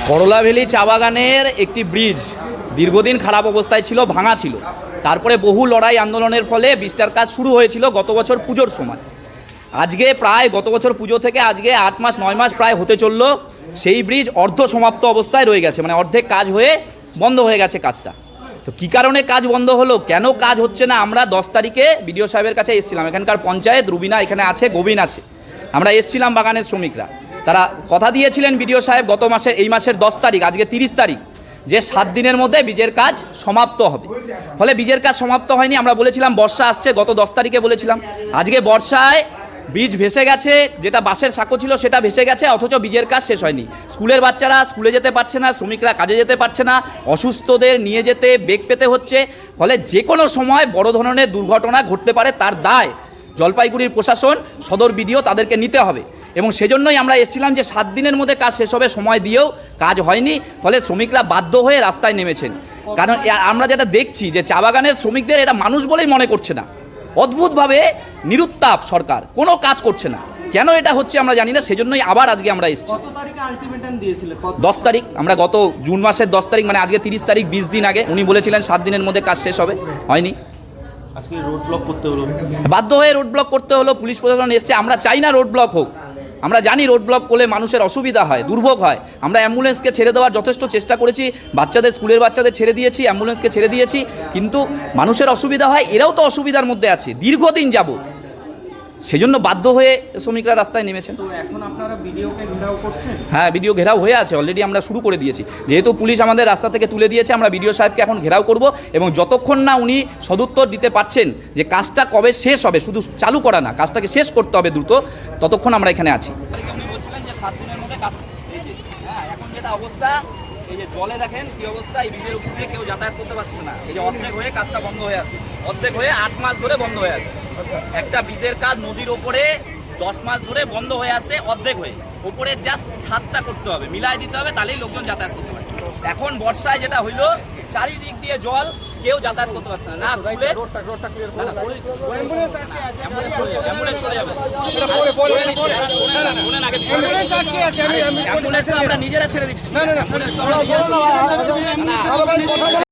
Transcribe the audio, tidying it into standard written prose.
করলা ভ্যালি চা বাগানের একটি ব্রিজ দীর্ঘদিন খারাপ অবস্থায় ছিল, ভাঙা ছিল। তারপরে বহু লড়াই আন্দোলনের ফলে ব্রিজটার কাজ শুরু হয়েছিল গত বছর পুজোর সময়। আজকে প্রায় গত বছর পুজো থেকে আজকে 8 মাস 9 মাস প্রায় হতে চলল। সেই ব্রিজ অর্ধ সমাপ্ত অবস্থায় রয়ে গেছে, মানে অর্ধেক কাজ হয়ে বন্ধ হয়ে গেছে কাজটা। তো কী কারণে কাজ বন্ধ হলো, কেন কাজ হচ্ছে না, আমরা 10 তারিখে বিডিও সাহেবের কাছে এসেছিলাম। এখানকার পঞ্চায়েত রুবিনা এখানে আছে, গোবিন আছে, আমরা এসেছিলাম বাগানের শ্রমিকরা। তারা কথা দিয়েছিলেন বিডিও সাহেব গত মাসের এই মাসের 10 তারিখ, আজকে 30 তারিখ, যে 7 দিনের মধ্যে বীজের কাজ সমাপ্ত হবে। ফলে বীজের কাজ সমাপ্ত হয়নি। আমরা বলেছিলাম বর্ষা আসছে, গত 10 তারিখে বলেছিলাম। আজকে বর্ষায় বীজ ভেসে গেছে, যেটা বাঁশের সাঁকো ছিল সেটা ভেসে গেছে, অথচ বীজের কাজ শেষ হয়নি। স্কুলের বাচ্চারা স্কুলে যেতে পারছে না, শ্রমিকরা কাজে যেতে পারছে না, অসুস্থদের নিয়ে যেতে বেগ পেতে হচ্ছে। ফলে যে কোনো সময় বড় ধরনের দুর্ঘটনা ঘটতে পারে, তার দায় জলপাইগুড়ির প্রশাসন, সদর বিডিও তাদেরকে নিতে হবে। এবং সেজন্যই আমরা এসেছিলাম যে 7 দিনের মধ্যে কাজ শেষ হবে, সময় দিয়েও কাজ হয়নি। ফলে শ্রমিকরা বাধ্য হয়ে রাস্তায় নেমেছেন। কারণ আমরা যেটা দেখছি যে চা বাগানের শ্রমিকদের এটা মানুষ বলেই মনে করছে না। অদ্ভুতভাবে নিরুত্তাপ সরকার, কোনো কাজ করছে না। কেন এটা হচ্ছে আমরা জানি না, সেজন্যই আবার আজকে আমরা এসেছি। 10 তারিখ, আমরা গত জুন মাসের 10 তারিখ, মানে আজকে 30 তারিখ, 20 দিন আগে উনি বলেছিলেন 7 দিনের মধ্যে কাজ শেষ হবে, হয়নি। আজকে রোড ব্লক করতে হলো, বাধ্য হয়ে রোড ব্লক করতে হলো। পুলিশ প্রশাসন এসছে, আমরা চাই না রোড ব্লক হোক। আমরা জানি রোড ব্লক করলে মানুষের অসুবিধা হয়, দুর্ভোগ হয়। আমরা অ্যাম্বুলেন্সকে ছেড়ে দেওয়ার যথেষ্ট চেষ্টা করেছি, বাচ্চাদের স্কুলের বাচ্চাদের ছেড়ে দিয়েছি, অ্যাম্বুলেন্সকে ছেড়ে দিয়েছি, কিন্তু মানুষের অসুবিধা হয়। এরাও তো অসুবিধার মধ্যে আছে দীর্ঘদিন যাবত, সেজন্য বাধ্য হয়ে শ্রমিকরা রাস্তায় নেমেছেন। তো এখন আপনারা ভিডিওকে ঘেরাও করছেন? হ্যাঁ, ভিডিও ঘেরাও হয়ে আছে, অলরেডি আমরা শুরু করে দিয়েছি। যেহেতু পুলিশ আমাদের রাস্তা থেকে তুলে দিয়েছে, আমরা বিডিও সাহেবকে এখন ঘেরাও করব, এবং যতক্ষণ না উনি সদুত্তর দিতে পারছেন যে কাজটা কবে শেষ হবে, শুধু চালু করা না, কাজটাকে শেষ করতে হবে দ্রুত, ততক্ষণ আমরা এখানে আছি। উনি বলছিলেন যে 7 দিনের মধ্যে কাজ, এখন যেটা অবস্থা, এই যে জলে দেখেন কি অবস্থা, এই ব্রিজের উপর দিয়ে কেউ যাতায়াত করতে পারছে না। এই যে অর্ধেক হয়ে কাজটা বন্ধ হয়ে আছে, অর্ধেক হয়ে 8 মাস ধরে বন্ধ হয়ে আছে। একটা ব্রিজের কাজ নদীর ওপরে 10 মাস ধরে বন্ধ হয়ে আছে, অর্ধেক হয়ে। ওপরে জাস্ট ছাদটা করতে হবে, মিলাই দিতে হবে, তাহলেই লোকজন যাতায়াত করতে পারে। এখন বর্ষায় যেটা হইলো, চারিদিক দিয়ে জল, কেউ যাতায়াত করতে পারছে না। আমরা নিজেরা ছেড়ে দিচ্ছি।